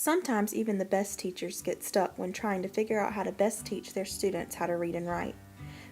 Sometimes even the best teachers get stuck when trying to figure out how to best teach their students how to read and write.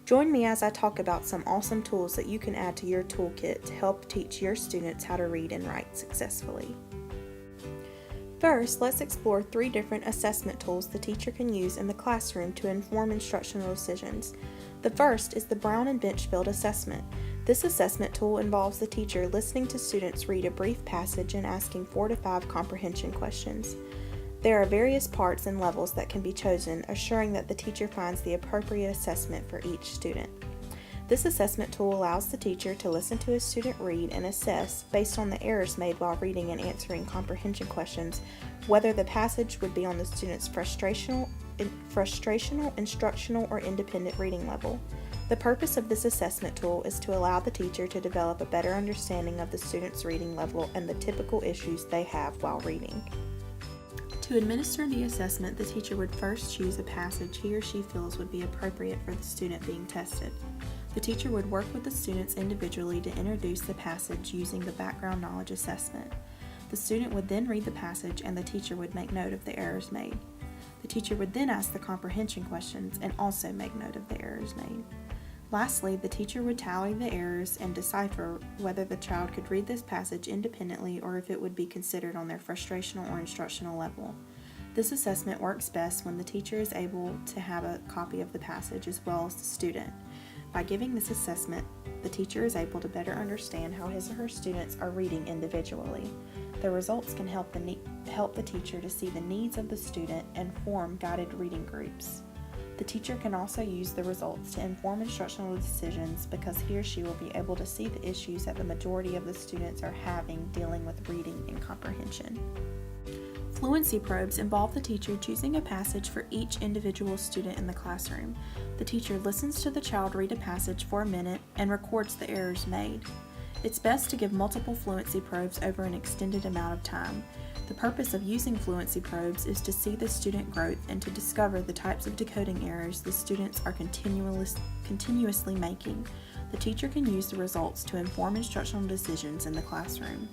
Join me as I talk about some awesome tools that you can add to your toolkit to help teach your students how to read and write successfully. First, let's explore 3 different assessment tools the teacher can use in the classroom to inform instructional decisions. The first is the Brown and Benchfield assessment. This assessment tool involves the teacher listening to students read a brief passage and asking 4 to 5 comprehension questions. There are various parts and levels that can be chosen, assuring that the teacher finds the appropriate assessment for each student. This assessment tool allows the teacher to listen to a student read and assess, based on the errors made while reading and answering comprehension questions, whether the passage would be on the student's frustrational, instructional, or independent reading level. The purpose of this assessment tool is to allow the teacher to develop a better understanding of the student's reading level and the typical issues they have while reading. To administer the assessment, the teacher would first choose a passage he or she feels would be appropriate for the student being tested. The teacher would work with the students individually to introduce the passage using the background knowledge assessment. The student would then read the passage and the teacher would make note of the errors made. The teacher would then ask the comprehension questions and also make note of the errors made. Lastly, the teacher would tally the errors and decipher whether the child could read this passage independently or if it would be considered on their frustrational or instructional level. This assessment works best when the teacher is able to have a copy of the passage as well as the student. By giving this assessment, the teacher is able to better understand how his or her students are reading individually. The results can help the teacher to see the needs of the student and form guided reading groups. The teacher can also use the results to inform instructional decisions because he or she will be able to see the issues that the majority of the students are having dealing with reading and comprehension. Fluency probes involve the teacher choosing a passage for each individual student in the classroom. The teacher listens to the child read a passage for a minute and records the errors made. It's best to give multiple fluency probes over an extended amount of time. The purpose of using fluency probes is to see the student growth and to discover the types of decoding errors the students are continuously making. The teacher can use the results to inform instructional decisions in the classroom.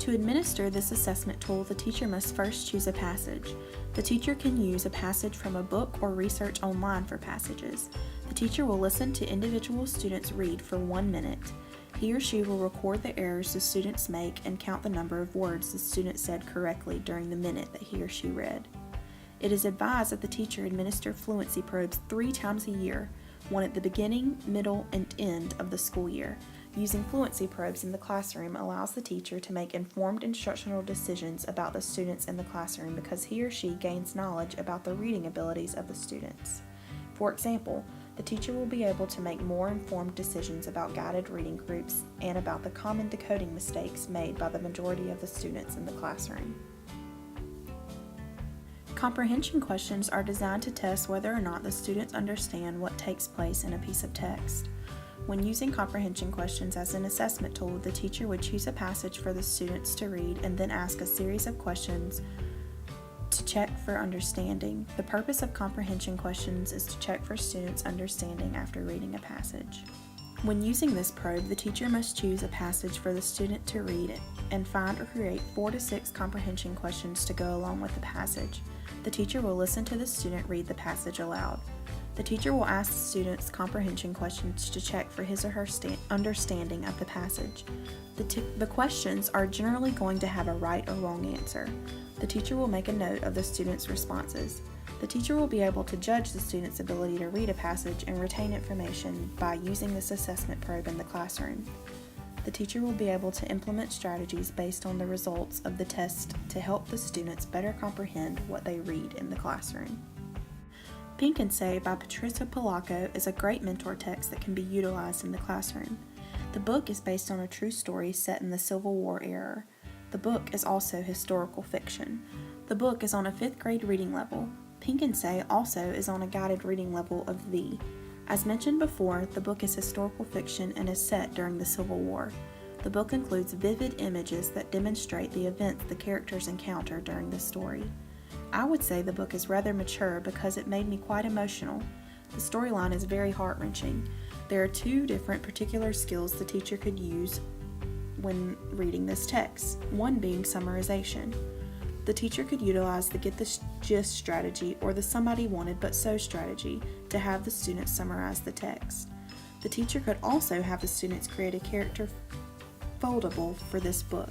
To administer this assessment tool, the teacher must first choose a passage. The teacher can use a passage from a book or research online for passages. The teacher will listen to individual students read for 1 minute. He or she will record the errors the students make and count the number of words the student said correctly during the minute that he or she read. It is advised that the teacher administer fluency probes 3 times a year, one at the beginning, middle, and end of the school year. Using fluency probes in the classroom allows the teacher to make informed instructional decisions about the students in the classroom because he or she gains knowledge about the reading abilities of the students. For example, the teacher will be able to make more informed decisions about guided reading groups and about the common decoding mistakes made by the majority of the students in the classroom. Comprehension questions are designed to test whether or not the students understand what takes place in a piece of text. When using comprehension questions as an assessment tool, the teacher would choose a passage for the students to read and then ask a series of questions to check for understanding. The purpose of comprehension questions is to check for students' understanding after reading a passage. When using this probe, the teacher must choose a passage for the student to read and find or create 4 to 6 comprehension questions to go along with the passage. The teacher will listen to the student read the passage aloud. The teacher will ask the students comprehension questions to check for his or her understanding of the passage. The questions are generally going to have a right or wrong answer. The teacher will make a note of the students' responses. The teacher will be able to judge the student's ability to read a passage and retain information by using this assessment probe in the classroom. The teacher will be able to implement strategies based on the results of the test to help the students better comprehend what they read in the classroom. Pink and Say by Patricia Polacco is a great mentor text that can be utilized in the classroom. The book is based on a true story set in the Civil War era. The book is also historical fiction. The book is on a 5th grade reading level. Pink and Say also is on a guided reading level of V. As mentioned before, the book is historical fiction and is set during the Civil War. The book includes vivid images that demonstrate the events the characters encounter during the story. I would say the book is rather mature because it made me quite emotional. The storyline is very heart-wrenching. There are 2 different particular skills the teacher could use when reading this text, one being summarization. The teacher could utilize the get the gist strategy or the somebody wanted but so strategy to have the students summarize the text. The teacher could also have the students create a character foldable for this book.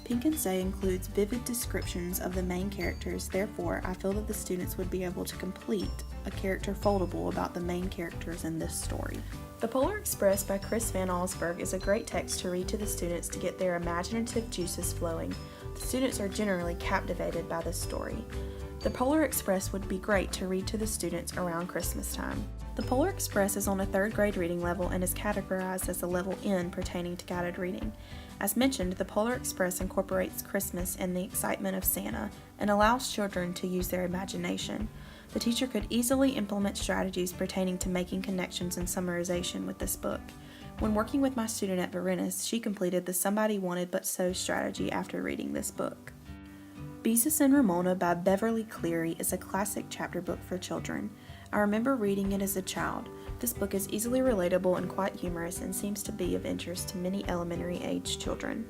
Pink and Say includes vivid descriptions of the main characters, therefore I feel that the students would be able to complete a character foldable about the main characters in this story. The Polar Express by Chris Van Allsburg is a great text to read to the students to get their imaginative juices flowing. The students are generally captivated by this story. The Polar Express would be great to read to the students around Christmas time. The Polar Express is on a 3rd grade reading level and is categorized as a level N pertaining to guided reading. As mentioned, the Polar Express incorporates Christmas and the excitement of Santa and allows children to use their imagination. The teacher could easily implement strategies pertaining to making connections and summarization with this book. When working with my student at Veritas, she completed the Somebody Wanted But So strategy after reading this book. Beezus and Ramona by Beverly Cleary is a classic chapter book for children. I remember reading it as a child. This book is easily relatable and quite humorous and seems to be of interest to many elementary age children.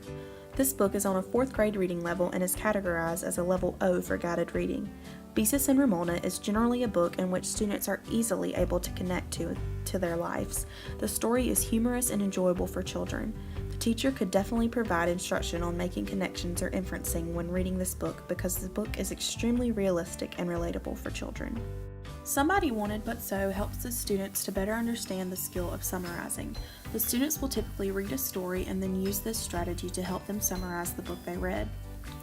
This book is on a 4th grade reading level and is categorized as a level O for guided reading. Beezus and Ramona is generally a book in which students are easily able to connect to their lives. The story is humorous and enjoyable for children. The teacher could definitely provide instruction on making connections or inferencing when reading this book because the book is extremely realistic and relatable for children. Somebody Wanted But So helps the students to better understand the skill of summarizing. The students will typically read a story and then use this strategy to help them summarize the book they read.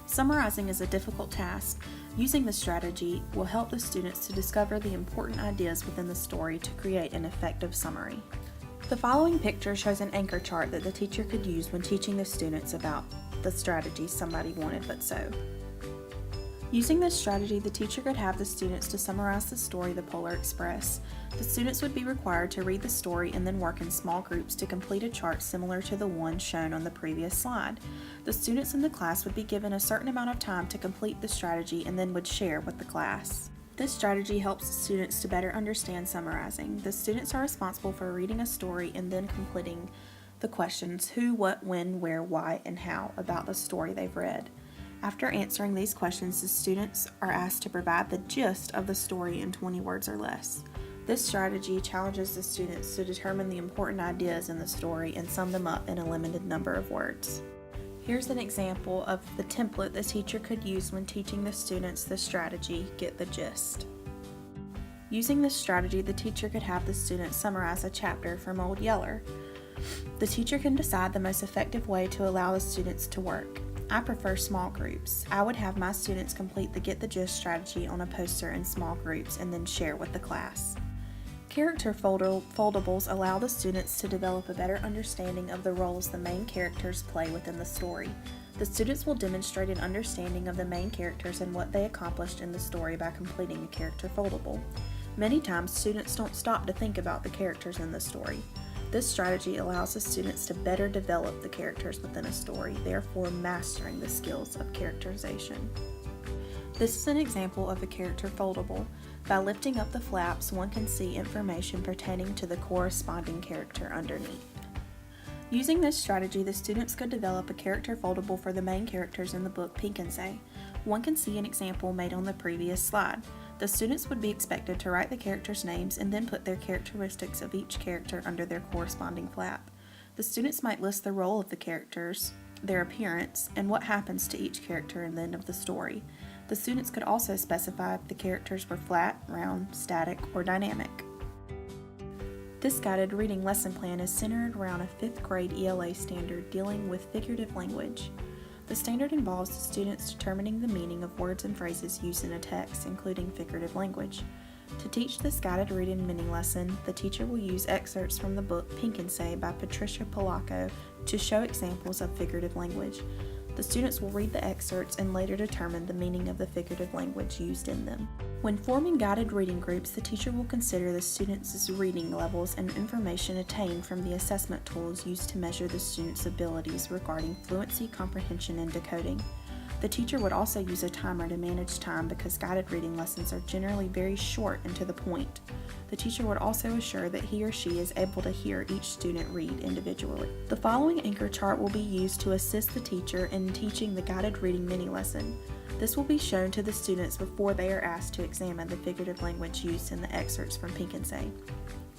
Summarizing is a difficult task. Using this strategy will help the students to discover the important ideas within the story to create an effective summary. The following picture shows an anchor chart that the teacher could use when teaching the students about the strategy Somebody Wanted But So. Using this strategy, the teacher could have the students to summarize the story The Polar Express. The students would be required to read the story and then work in small groups to complete a chart similar to the one shown on the previous slide. The students in the class would be given a certain amount of time to complete the strategy and then would share with the class. This strategy helps the students to better understand summarizing. The students are responsible for reading a story and then completing the questions who, what, when, where, why, and how about the story they've read. After answering these questions, the students are asked to provide the gist of the story in 20 words or less. This strategy challenges the students to determine the important ideas in the story and sum them up in a limited number of words. Here's an example of the template the teacher could use when teaching the students the strategy, Get the Gist. Using this strategy, the teacher could have the students summarize a chapter from Old Yeller. The teacher can decide the most effective way to allow the students to work. I prefer small groups. I would have my students complete the Get the Gist strategy on a poster in small groups and then share with the class. Character foldables allow the students to develop a better understanding of the roles the main characters play within the story. The students will demonstrate an understanding of the main characters and what they accomplished in the story by completing a character foldable. Many times, students don't stop to think about the characters in the story. This strategy allows the students to better develop the characters within a story, therefore mastering the skills of characterization. This is an example of a character foldable. By lifting up the flaps, one can see information pertaining to the corresponding character underneath. Using this strategy, the students could develop a character foldable for the main characters in the book Pink and Say. One can see an example made on the previous slide. The students would be expected to write the characters' names and then put their characteristics of each character under their corresponding flap. The students might list the role of the characters, their appearance, and what happens to each character in the end of the story. The students could also specify if the characters were flat, round, static, or dynamic. This guided reading lesson plan is centered around a 5th grade ELA standard dealing with figurative language. The standard involves the students determining the meaning of words and phrases used in a text, including figurative language. To teach this guided reading mini lesson, the teacher will use excerpts from the book Pink and Say by Patricia Polacco to show examples of figurative language. The students will read the excerpts and later determine the meaning of the figurative language used in them. When forming guided reading groups, the teacher will consider the students' reading levels and information attained from the assessment tools used to measure the students' abilities regarding fluency, comprehension, and decoding. The teacher would also use a timer to manage time because guided reading lessons are generally very short and to the point. The teacher would also assure that he or she is able to hear each student read individually. The following anchor chart will be used to assist the teacher in teaching the guided reading mini lesson. This will be shown to the students before they are asked to examine the figurative language used in the excerpts from Pink and Say.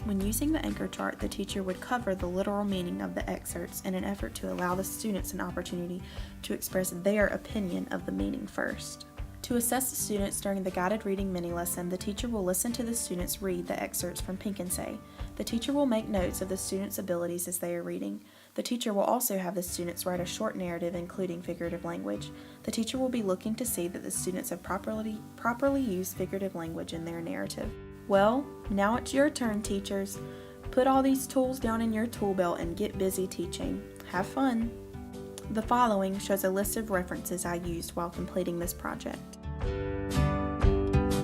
When using the anchor chart, the teacher would cover the literal meaning of the excerpts in an effort to allow the students an opportunity to express their opinion of the meaning first. To assess the students during the guided reading mini lesson, the teacher will listen to the students read the excerpts from Pink and Say. The teacher will make notes of the students' abilities as they are reading. The teacher will also have the students write a short narrative including figurative language. The teacher will be looking to see that the students have properly used figurative language in their narrative. Well, now it's your turn, teachers. Put all these tools down in your tool belt and get busy teaching. Have fun! The following shows a list of references I used while completing this project.